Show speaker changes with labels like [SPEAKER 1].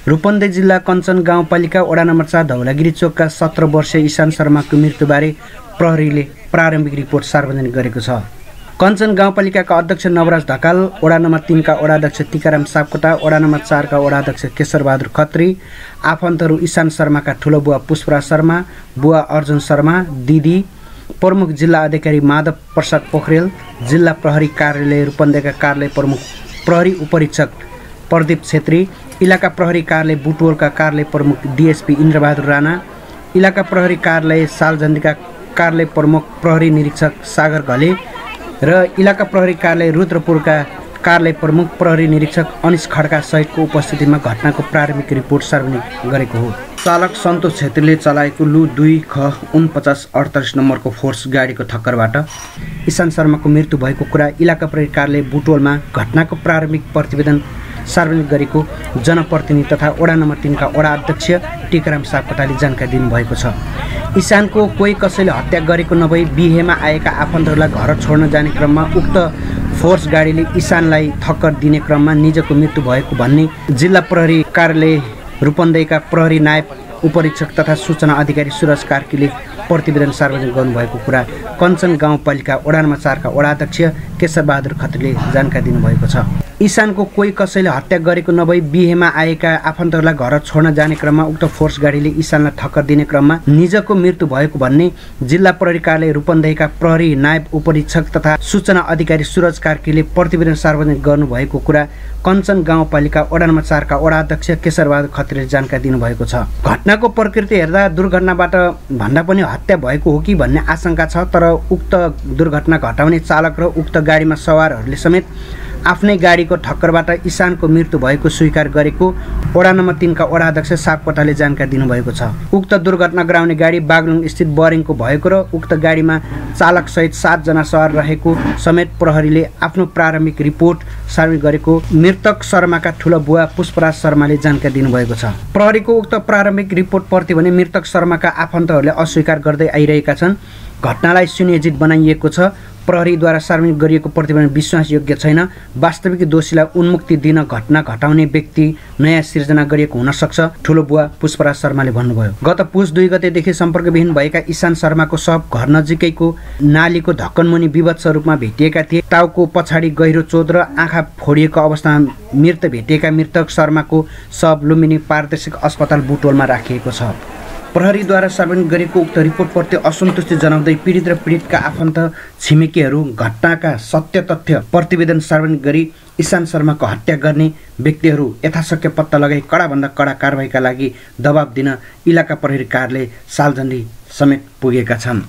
[SPEAKER 1] रूपन्देही जिल्ला कञ्चन गाउँपालिका वडा नम्बर 4 धौलागिरी चोकका 17 वर्षीय ईशान शर्माको मृत्युबारे प्रहरीले प्रारम्भिक रिपोर्ट सार्वजनिक गरेको छ। कञ्चन गाउँपालिकाका अध्यक्ष नवराज ढकाल, वडा नम्बर 3 का वडा अध्यक्ष टिकाराम सापकोटा, वडा नम्बर 4 का वडा अध्यक्ष केशरबहादुर खत्री, आफन्तहरू ईशान शर्माका ठुलो बुवा पुष्पराज शर्मा, बुवा अर्जुन शर्मा, दिदी, प्रमुख जिल्ला अधिकारी माधव प्रसाद पोखरेल, जिल्ला प्रहरी कार्यालय रूपन्देहीका कार्यालय प्रमुख प्रहरी उपरीक्षक प्रदीप छेत्री, इलाका प्रहरी कार्यालय बुटवलका कार्यालय प्रमुख डीएसपी इन्द्रबहादुर राणा, इलाका प्रहरी कार्यालय सालजन्दीका कार्यालय प्रमुख प्रहरी निरीक्षक सागर घले र इलाका प्रहरी कार्यालय रुद्रपुरका कार्यालय प्रमुख प्रहरी निरीक्षक अनिश खड्का सहितको उपस्थितिमा घटनाको प्रारम्भिक रिपोर्ट सार्वजनिक गरेको हो। चालक सन्तोष छेत्रीले चलाएको लु 2 ख 4948 नम्बरको फोर्स गाडीको ठक्करबाट ईशान शर्माको मृत्यु भएको कुरा इलाका प्रहरी कार्यालय बुटवलमा घटनाको प्रारम्भिक प्रतिवेदन सार्वजनिक गरेको जनप्रतिनिधि तथा वडा नम्बर 3 का वडा अध्यक्ष टिकाराम सापकोटाले जानकारी दिनुभएको छ। ईशानको कोही कसैले हत्या गरेको नभई बिहेमा आएका आफन्तहरूलाई घर छोड्न जाने क्रममा उक्त फोर्स गाडीले ईशानलाई ठक्कर दिने क्रममा निजको मृत्यु भएको भन्ने जिल्ला प्रहरी कार्यालय रूपन्देहीका प्रहरी नायब उपरीक्षक तथा सूचना अधिकारी सुरज कार्कीले प्रतिवेदन सार्वजनिक गर्नुभएको कुरा कञ्चन गाउँपालिका वडा नम्बर 4 का वडा अध्यक्ष केशरबहादुर खत्रीले जानकारी दिनुभएको छ। ईशानको कोही कसैले हत्या गरेको नभई बिहेमा आएका आफन्तहरूलाई घर छोड्न जाने क्रममा उक्त फोर्स गाडीले ईशानलाई ठक्कर दिने क्रममा निजको मृत्यु भएको भन्ने जिल्ला प्रहरी कार्यालय रूपन्देहीका प्रहरी नायब उपरीक्षक तथा सूचना अधिकारी सुरज कार्कीले प्रतिवेदन सार्वजनिक गर्नुभएको कुरा कञ्चन गाउँपालिका वडा नम्बर 4 का वडा अध्यक्ष केशरबहादुर खत्रीले जानकारी दिनुभएको छ। घटनाको प्रकृति हेर्दा दुर्घटनाबाट भन्दा पनि हत्या भएको हो कि भन्ने आशंका छ, तर उक्त दुर्घटना घटाउने चालक र उक्त गाडीमा सवारहरूले समेत आफ्नै गाडीको ठक्करबाट ईशानको मृत्यु भएको स्वीकार गरेको वडा नम्बर 3 का वडा अध्यक्ष सापकोटाले जानकारी दिनुभएको छ। उक्त दुर्घटना गराउने गाडी बागलुङ स्थित बोरिङको भएको र उक्त गाडीमा चालक सहित 7 जना सवार रहेको समेत प्रहरीले आफ्नो प्रारम्भिक रिपोर्ट सार्वजनिक गरेको मृतक शर्माका ठुलो बुवा पुष्पराज शर्माले जानकारी दिनुभएको छ। प्रहरीको उक्त प्रारम्भिक रिपोर्ट प्रति भने मृतक शर्माका आफन्तहरूले अस्वीकार गर्दै आइरहेका छन्। घटनालाई सुनियोजित बनाइएको छ। प्रहरीद्वारा सार्वजनिक गरिएको प्रतिवेदन विश्वासयोग्य छैन। वास्तविक दोषीलाई उन्मुक्ति दिन घटना घटाउने व्यक्ति नयाँ सिर्जना गरिएको हुन सक्छ, ठुलो बुवा पुष्पराज शर्माले भन्नुभयो। गत पुस 2 गतेदेखि सम्पर्कविहीन भएका ईशान शर्माको शव घर नजिकैको नालीको ढक्कनमुनि विभत्स रूपमा भेटिएका थिए। टाउको पछाडि गहिरो चोट र आँखा फोडिएको अवस्थामा मृत भेटिएका मृतक शर्माको शव लुम्बिनी प्रादेशिक अस्पताल बुटवलमा राखिएको छ। प्रहरीद्वारा सार्वजनिक गरेको उक्त रिपोर्टप्रति असन्तुष्टि जनाउँदै पीडित र पीडितका आफन्त छिमेकीहरू घटनाका सत्य तथ्य प्रतिवेदन सार्वजनिक गरी ईशान शर्माको हत्या गर्ने व्यक्तिहरू यथाशक्य पत्ता लगाई कडाभन्दा कडा कारबाहीका लागि दबाब दिन इलाका प्रहरी कार्यालय सालजन्दी समेत पुगेका छन्।